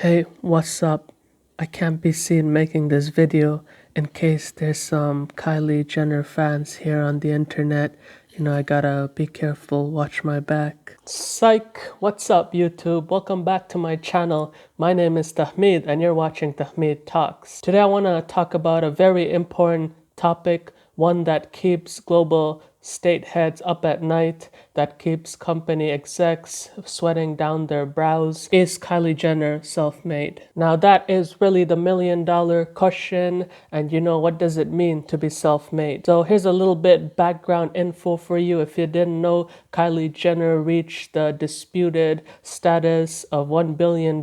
Hey, what's up? I can't be seen making this video in case there's some Kylie Jenner fans here on the internet. I gotta be careful, watch my back. Psych! What's up, YouTube? Welcome back to my channel. My name is Tahmid and you're watching Tahmid Talks. Today I wanna talk about a very important topic, one that keeps global state heads up at night, that keeps company execs sweating down their brows. Is Kylie Jenner self-made? Now that is really the $1,000,000 question, and what does it mean to be self-made? So here's a little bit background info for you. If you didn't know, Kylie Jenner reached the disputed status of $1 billion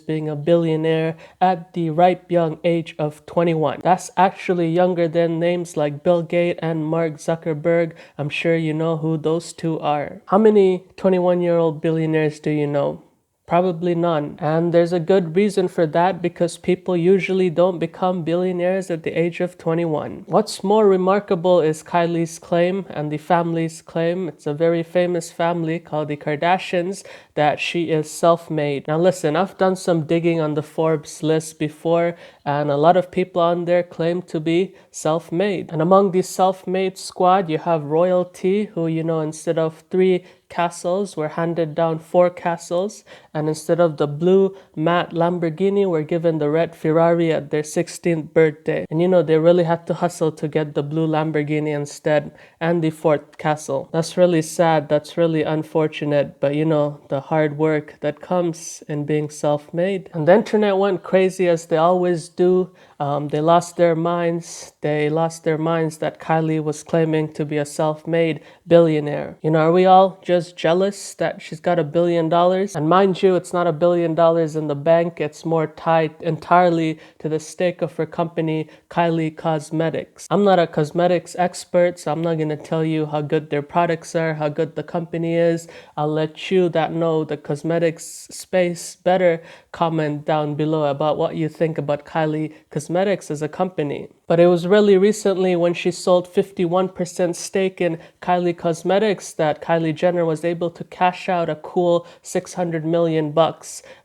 being a billionaire at the ripe young age of 21. That's actually younger than names like Bill Gates and Mark Zuckerberg. I'm sure you know who those two are. How many 21-year-old billionaires do you know? Probably none. And there's a good reason for that, because people usually don't become billionaires at the age of 21. What's more remarkable is Kylie's claim and the family's claim. It's a very famous family called the Kardashians, that she is self-made. Now listen, I've done some digging on the Forbes list before, and a lot of people on there claim to be self-made. And among the self-made squad, you have royalty, who, instead of 3 castles were handed down 4 castles, and instead of the blue matte Lamborghini were given the red Ferrari at their 16th birthday. And they really had to hustle to get the blue Lamborghini instead, and the 4th castle. That's really sad, that's really unfortunate, but the hard work that comes in being self-made. And the internet went crazy, as they always do. They lost their minds. They lost their minds that Kylie was claiming to be a self-made billionaire. Are we all just jealous that she's got $1 billion? And mind you, it's not $1 billion in the bank. It's more tied entirely to the stake of her company, Kylie Cosmetics. I'm not a cosmetics expert, so I'm not going to tell you how good their products are, how good the company is. I'll let you that know the cosmetics space better comment down below about what you think about Kylie Cosmetics as a company. But it was really recently, when she sold 51% stake in Kylie Cosmetics, that Kylie Jenner was able to cash out a cool $600 million,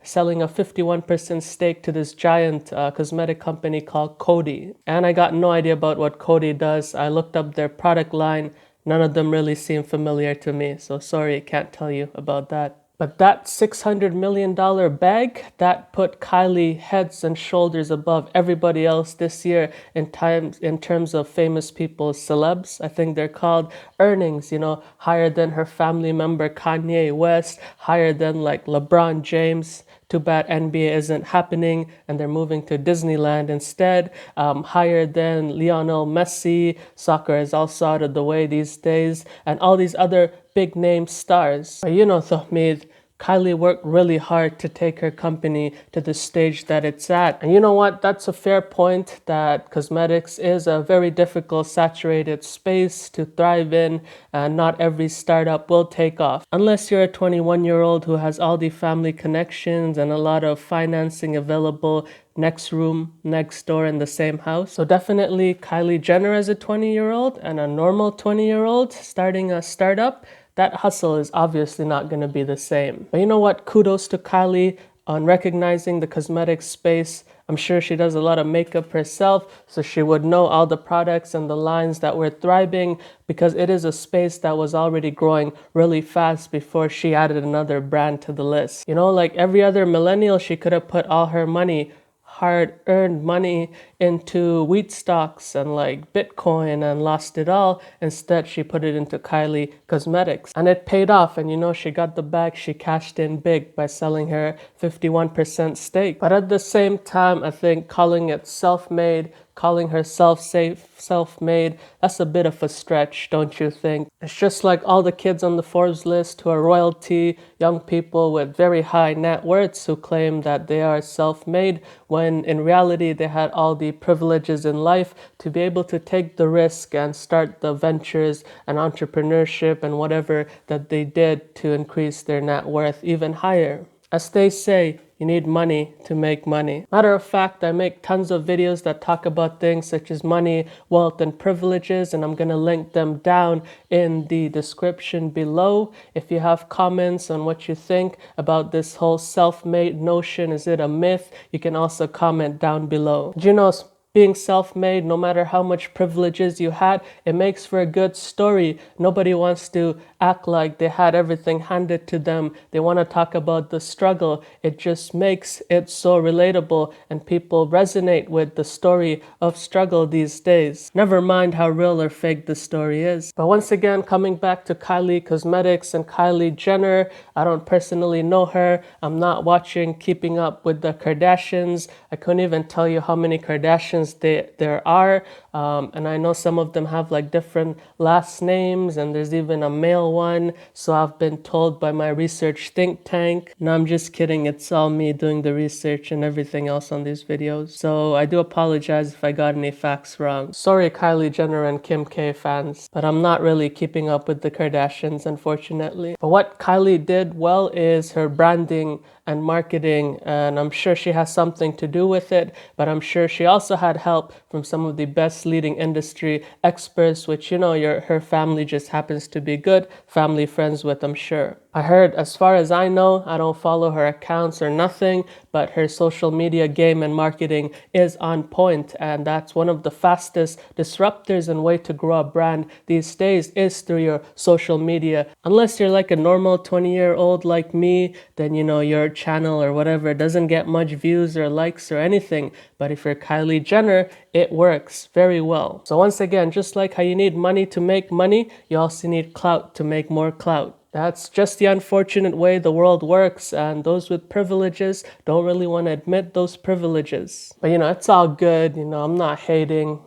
selling a 51% stake to this giant cosmetic company called Coty. And I got no idea about what Coty does. I looked up their product line. None of them really seem familiar to me, so sorry, can't tell you about that. But that $600 million bag, that put Kylie heads and shoulders above everybody else this year in terms of famous people, celebs, I think they're called, earnings, higher than her family member Kanye West, higher than like LeBron James. Too bad NBA isn't happening and they're moving to Disneyland instead. Higher than Lionel Messi. Soccer is also out of the way these days. And all these other big name stars. But Tahmid, Kylie worked really hard to take her company to the stage that it's at. And you know what? That's a fair point, that cosmetics is a very difficult, saturated space to thrive in, and not every startup will take off. Unless you're a 21-year-old who has all the family connections and a lot of financing available next room, next door in the same house. So definitely Kylie Jenner as a 20-year-old and a normal 20-year-old starting a startup, that hustle is obviously not going to be the same. But you know what? Kudos to Kylie on recognizing the cosmetics space. I'm sure she does a lot of makeup herself, so she would know all the products and the lines that were thriving, because it is a space that was already growing really fast before she added another brand to the list. Like every other millennial, she could have put all her money, hard-earned money, into wheat stocks and like Bitcoin and lost it all. Instead, she put it into Kylie Cosmetics, and it paid off. And she got the bag. She cashed in big by selling her 51% stake. But at the same time, I think calling it self-made, calling herself self-made, that's a bit of a stretch, don't you think? It's just like all the kids on the Forbes list who are royalty, young people with very high net worths who claim that they are self-made, when in reality they had all the privileges in life to be able to take the risk and start the ventures and entrepreneurship and whatever that they did to increase their net worth even higher. As they say, you need money to make money. Matter of fact, I make tons of videos that talk about things such as money, wealth, and privileges, and I'm gonna link them down in the description below. If you have comments on what you think about this whole self-made notion, is it a myth? You can also comment down below. Do you know, being self-made, no matter how much privileges you had, it makes for a good story. Nobody wants to act like they had everything handed to them. They want to talk about the struggle. It just makes it so relatable, and people resonate with the story of struggle these days. Never mind how real or fake the story is. But once again, coming back to Kylie Cosmetics and Kylie Jenner, I don't personally know her. I'm not watching Keeping Up with the Kardashians. I couldn't even tell you how many Kardashians there are, and I know some of them have like different last names, and there's even a male one, so I've been told by my research think tank. No, I'm just kidding, it's all me doing the research and everything else on these videos, so I do apologize if I got any facts wrong. Sorry Kylie Jenner and Kim K fans, but I'm not really keeping up with the Kardashians, unfortunately. But what Kylie did well is her branding and marketing, and I'm sure she has something to do with it, but I'm sure she also had help from some of the best leading industry experts, which, you know, her family just happens to be good family friends with, I'm sure. I heard, as far as I know, I don't follow her accounts or nothing, but her social media game and marketing is on point, and that's one of the fastest disruptors and way to grow a brand these days is through your social media. Unless you're like a normal 20-year-old like me, then, you know, your channel or whatever doesn't get much views or likes or anything. But if you're Kylie Jenner, it works very well. So once again, just like how you need money to make money, you also need clout to make more clout. That's just the unfortunate way the world works, and those with privileges don't really want to admit those privileges. But, you know, it's all good. You know, I'm not hating.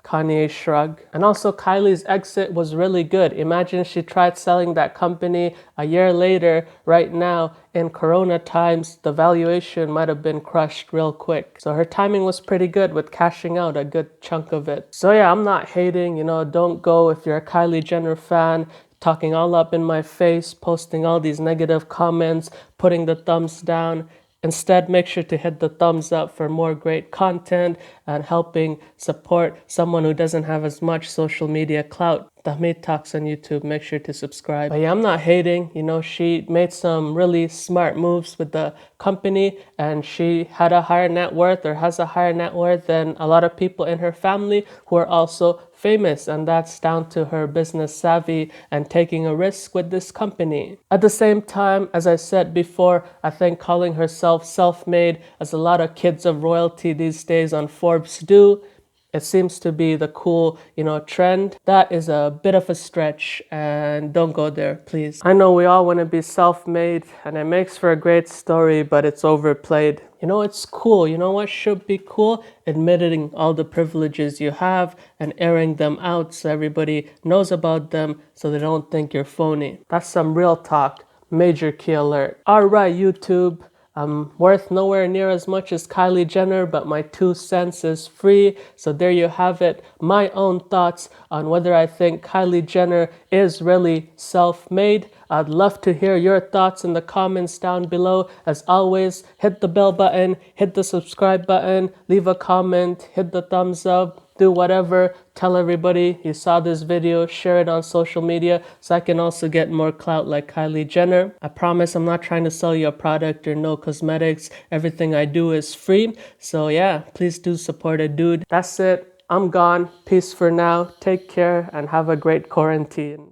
Kanye shrug. And also Kylie's exit was really good. Imagine she tried selling that company a year later. Right now in Corona times, the valuation might have been crushed real quick. So her timing was pretty good with cashing out a good chunk of it. So yeah, I'm not hating, you know, don't go if you're a Kylie Jenner fan, talking all up in my face, posting all these negative comments, putting the thumbs down. Instead, make sure to hit the thumbs up for more great content and helping support someone who doesn't have as much social media clout. Tahmid Talks on YouTube, make sure to subscribe. But yeah, I'm not hating. You know, she made some really smart moves with the company, and she had a higher net worth, or has a higher net worth, than a lot of people in her family who are also famous, and that's down to her business savvy and taking a risk with this company. At the same time, as I said before, I think calling herself self-made, as a lot of kids of royalty these days on Forbes do, it seems to be the cool, you know, trend. That is a bit of a stretch, and don't go there, please. I know we all want to be self-made, and it makes for a great story, but it's overplayed. You know, it's cool. You know what should be cool? Admitting all the privileges you have and airing them out so everybody knows about them, so they don't think you're phony. That's some real talk. Major key alert. All right, YouTube. I'm worth nowhere near as much as Kylie Jenner, but my 2 cents is free. So there you have it. My own thoughts on whether I think Kylie Jenner is really self-made. I'd love to hear your thoughts in the comments down below. As always, hit the bell button, hit the subscribe button, leave a comment, hit the thumbs up. Do whatever, tell everybody you saw this video, share it on social media so I can also get more clout like Kylie Jenner. I promise I'm not trying to sell you a product or no cosmetics. Everything I do is free. So yeah, please do support a dude. That's it. I'm gone. Peace for now. Take care and have a great quarantine.